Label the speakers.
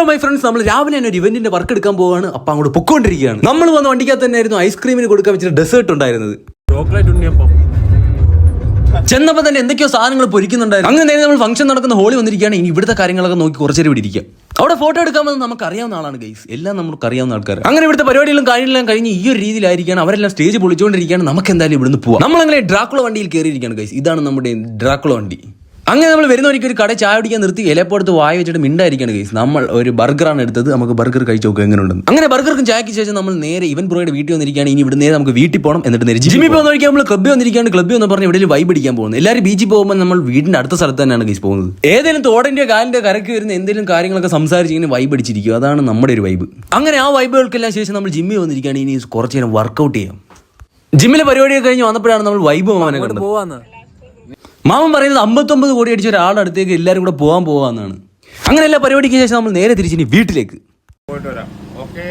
Speaker 1: My friends, നമ്മൾ രാവിലെ തന്നെ ഒരു ഇവന്റിന്റെ വർക്ക് എടുക്കാൻ പോവാണ്. അപ്പൊ അങ്ങോട്ട് പൊക്കോണ്ടിരിക്കുകയാണ്. നമ്മൾ വന്ന വണ്ടിക്കകത്ത് തന്നെയായിരുന്നു ഐസ്ക്രീമിന് കൊടുക്കാൻ വെച്ചിട്ട് ഡെസേർട്ട് ഉണ്ടായിരുന്നത്.
Speaker 2: ചോക്ലേറ്റ് ഉണ്ണിയപ്പം
Speaker 1: ചെന്നപ്പോൾ തന്നെ എന്തൊക്കെയോ സാധനങ്ങൾ പൊരിക്കുന്നുണ്ടായിരുന്നു. അങ്ങനെ നമ്മൾ ഫംഗ്ഷൻ നടക്കുന്ന ഹോളി വന്നിരിക്കുകയാണ്. ഇനി ഇവിടുത്തെ കാര്യങ്ങളൊക്കെ നോക്കി കുറച്ചേരം ഇവിടെ ഇരിക്കാം. അവിടെ ഫോട്ടോ എടുക്കാമെന്ന് നമുക്ക് അറിയാവുന്ന ആളാണ് ഗൈസ്, എല്ലാം നമുക്ക് അറിയാവുന്ന ആൾക്കാർ. അങ്ങനെ ഇവിടുത്തെ പരിപാടികളും കാര്യങ്ങളെല്ലാം കഴിഞ്ഞ് ഈ ഒരു രീതിയിലായിരിക്കാണ്. അവരെല്ലാം സ്റ്റേജ് പൊളിച്ചുകൊണ്ടിരിക്കുകയാണ്. നമുക്ക് എന്തായാലും ഇവിടുന്ന് പോവാം. നമ്മളങ്ങനെ ഡ്രാക്കുള വണ്ടിയിൽ കയറിയിരിക്കുകയാണ് ഗൈസ്. ഇതാണ് നമ്മുടെ ഡ്രാക്കുള വണ്ടി. അങ്ങനെ നമ്മൾ വരുന്ന വഴിക്ക് ഒരു കട ചായ കുടിക്കാൻ നിർത്തി ഇലപ്പുറത്ത് വായ വെച്ചിട്ട് മിണ്ടായിരിക്കാണ് ഗൈസ്. നമ്മൾ ഒരു ബർഗറാണ് എടുത്തത്. നമുക്ക് ബർഗർ കഴിച്ച് നോക്കുക എങ്ങനെയുണ്ടെന്ന്. അങ്ങനെ ബർഗർക്കും ചായക്ക് ശേഷം നമ്മൾ നേരെ ഇവൻ ബ്രോയുടെ വീട്ടിൽ വന്നിരിക്കുകയാണ്. ഇനി ഇവിടെ നേരെ നമുക്ക് വീട്ടിൽ പോകണം. എന്നിട്ട് നേരെ ജിമ്മിൽ പോകുന്ന വഴിക്ക് നമ്മൾ ക്ലബ്ബിൽ വന്നിരിക്കുകയാണ്. ക്ലബ്ബിൽ എന്ന് പറഞ്ഞാൽ ഇവിടെ വൈബ് അടിക്കാൻ പോകുന്നത്. എല്ലാവരും ബീച്ചിൽ പോകുമ്പോൾ നമ്മൾ വീടിന്റെ അടുത്ത സ്ഥലത്ത് തന്നെയാണ് ഗൈസ് പോകുന്നത്. ഏതെങ്കിലും തോടിന്റെ കാലിന്റെ കരക്ക് വരുന്ന എന്തെങ്കിലും കാര്യങ്ങളൊക്കെ സംസാരിച്ച് ഇങ്ങനെ വൈബ് അടിച്ചിരിക്കും. അതാണ് നമ്മുടെ ഒരു വൈബ്. അങ്ങനെ ആ വൈബുകൾക്കെല്ലാം ശേഷം നമ്മൾ ജിമ്മിൽ വന്നിരിക്കുകയാണ്. ഇനി കുറച്ച് നേരം വർക്കൗട്ട് ചെയ്യാം. ജിമ്മിലെ പരിപാടിയൊക്കെ കഴിഞ്ഞ് വന്നപ്പോഴാണ് നമ്മൾ വൈബ് മാമനെ കണ്ടത്. മാമൻ പറയുന്നത് 59 കോടി അടിച്ച ഒരാളുടെ അടുത്തേക്ക് എല്ലാവരും കൂടെ പോകാൻ പോകാന്നാണ്. അങ്ങനെ എല്ലാ പരിപാടിക്ക് ശേഷം നമ്മൾ നേരെ തിരിച്ചിനി വീട്ടിലേക്ക്
Speaker 2: പോയിട്ട് വരാം. ഓക്കെ.